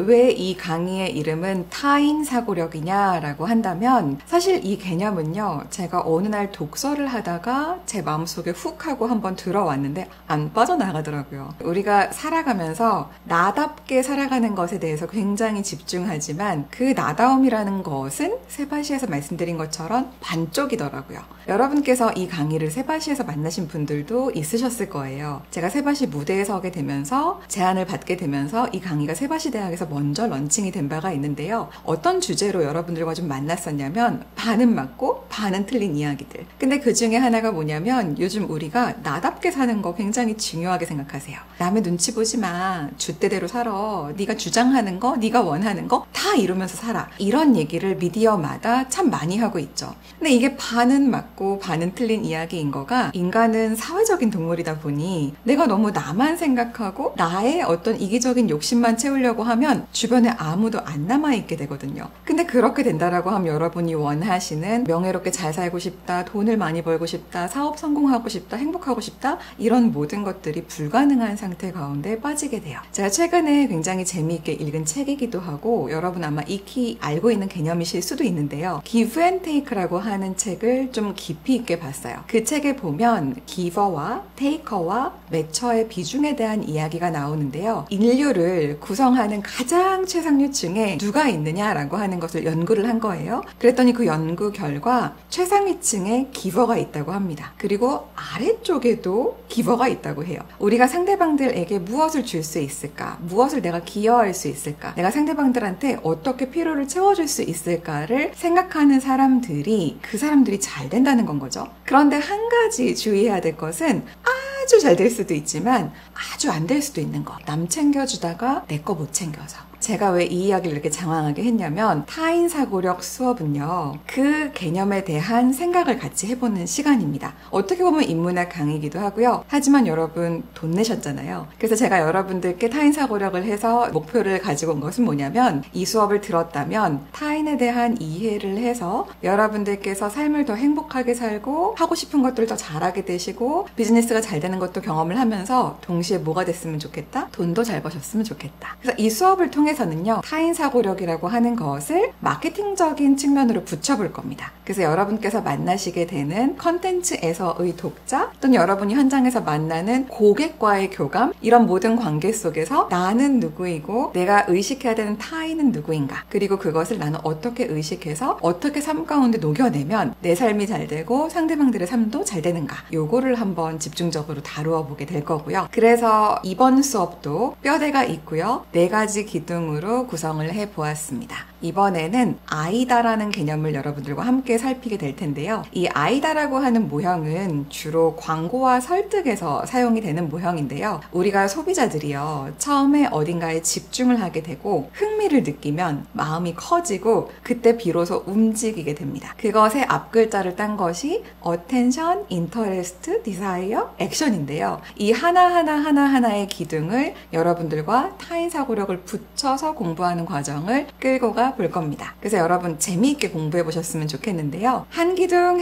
왜 이 강의의 이름은 타인 사고력이냐라고 한다면 사실 이 개념은요, 제가 어느 날 독서를 하다가 제 마음속에 훅 하고 한번 들어왔는데 안 빠져나가더라고요. 우리가 살아가면서 나답게 살아가는 것에 대해서 굉장히 집중하지만 그 나다움이라는 것은 세바시에서 말씀드린 것처럼 반쪽이더라고요. 여러분께서 이 강의를 세바시에서 만나신 분들도 있으셨을 거예요. 제가 세바시 무대에 서게 되면서 제안을 받게 되면서 이 강의가 세바시 대학에서 먼저 런칭이 된 바가 있는데요. 어떤 주제로 여러분들과 좀 만났었냐면 반은 맞고 반은 틀린 이야기들. 근데 그 중에 하나가 뭐냐면 요즘 우리가 나답게 사는 거 굉장히 중요하게 생각하세요. 남의 눈치 보지 마. 줏대대로 살아. 네가 주장하는 거, 네가 원하는 거 다 이루면서 살아. 이런 얘기를 미디어마다 참 많이 하고 있죠. 근데 이게 반은 맞고 반은 틀린 이야기인 거가 인간은 사회적인 동물이다 보니 내가 너무 나만 생각하고 나의 어떤 이기적인 욕심만 채우려고 하면 주변에 아무도 안 남아있게 되거든요. 근데 그렇게 된다라고 하면 여러분이 원하시는 명예롭게 잘 살고 싶다, 돈을 많이 벌고 싶다, 사업 성공하고 싶다, 행복하고 싶다, 이런 모든 것들이 불가능한 상태 가운데 빠지게 돼요. 제가 최근에 굉장히 재미있게 읽은 책이기도 하고 여러분 아마 익히 알고 있는 개념이실 수도 있는데요. Give and Take라고 하는 책을 좀 깊이 있게 봤어요. 그 책에 보면 기버와 테이커와 매처의 비중에 대한 이야기가 나오는데요. 인류를 구성하는 가장 최상위층에 누가 있느냐라고 하는 것을 연구를 한 거예요. 그랬더니 그 연구 결과 최상위층에 기버가 있다고 합니다. 그리고 아래쪽에도 기버가 있다고 해요. 우리가 상대방들에게 무엇을 줄 수 있을까? 무엇을 내가 기여할 수 있을까? 내가 상대방들한테 어떻게 필요를 채워줄 수 있을까를 생각하는 사람들이 그 사람들이 잘 된다는 건 거죠. 그런데 한 가지 주의해야 될 것은 아주 잘 될 수도 있지만 아주 안 될 수도 있는 거. 남 챙겨주다가 내 거 못 챙겨서. 제가 왜 이 이야기를 이렇게 장황하게 했냐면 타인 사고력 수업은요, 그 개념에 대한 생각을 같이 해보는 시간입니다. 어떻게 보면 인문학 강의이기도 하고요. 하지만 여러분 돈 내셨잖아요. 그래서 제가 여러분들께 타인 사고력을 해서 목표를 가지고 온 것은 뭐냐면 이 수업을 들었다면 타인에 대한 이해를 해서 여러분들께서 삶을 더 행복하게 살고 하고 싶은 것들을 더 잘하게 되시고 비즈니스가 잘 되는 것도 경험을 하면서 동시에 뭐가 됐으면 좋겠다? 돈도 잘 버셨으면 좋겠다. 그래서 이 수업을 통해서는요, 타인 사고력이라고 하는 것을 마케팅적인 측면으로 붙여볼 겁니다. 그래서 여러분께서 만나시게 되는 컨텐츠에서의 독자 또는 여러분이 현장에서 만나는 고객과의 교감, 이런 모든 관계 속에서 나는 누구이고 내가 의식해야 되는 타인은 누구인가, 그리고 그것을 나는 어떻게 의식해서 어떻게 삶 가운데 녹여내면 내 삶이 잘 되고 상대방들의 삶도 잘 되는가, 요거를 한번 집중적으로 다루어 보게 될 거고요. 그래서 이번 수업도 뼈대가 있고요, 4가지 기둥으로 구성을 해보았습니다. 이번에는 아이다라는 개념을 여러분들과 함께 살피게 될 텐데요. 이 아이다라고 하는 모형은 주로 광고와 설득에서 사용이 되는 모형인데요. 우리가 소비자들이요, 처음에 어딘가에 집중을 하게 되고 흥미를 느끼면 마음이 커지고 그때 비로소 움직이게 됩니다. 그것의 앞글자를 딴 것이 attention, interest, desire, action인데요. 이 하나하나의 기둥을 여러분들과 타인 사고력을 붙여서 공부하는 과정을 끌고 가 볼 겁니다. 그래서 여러분 재미있게 공부해 보셨으면 좋겠는데요. 한 기둥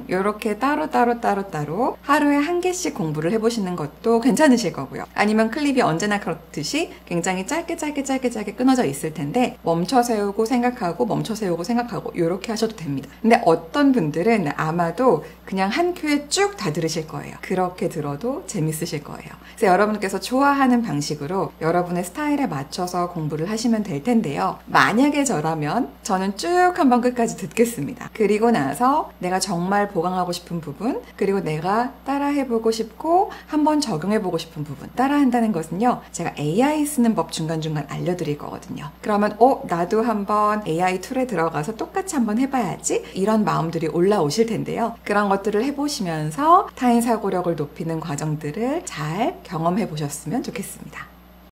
이렇게 따로 하루에 1개씩 공부를 해보시는 것도 괜찮으실 거고요. 아니면 클립이 언제나 그렇듯이 굉장히 짧게 끊어져 있을 텐데 멈춰 세우고 생각하고 이렇게 하셔도 됩니다. 근데 어떤 분들은 아마도 그냥 한 큐에 쭉 다 들으실 거예요. 그렇게 들어도 재밌으실 거예요. 그래서 여러분께서 좋아하는 방식으로 여러분의 스타일에 맞춰서 공부를 하시면 될 텐데요. 만약에 저라면 저는 쭉 한번 끝까지 듣겠습니다. 그리고 나서 내가 정말 보강하고 싶은 부분, 그리고 내가 따라해보고 싶고 한번 적용해보고 싶은 부분, 따라한다는 것은요, 제가 AI 쓰는 법 중간중간 알려드릴 거거든요. 그러면 나도 한번 AI 툴에 들어가서 똑같이 한번 해봐야지, 이런 마음들이 올라오실 텐데요. 그런 것들을 해보시면서 타인 사고력을 높이는 과정들을 잘 경험해 보셨으면 좋겠습니다.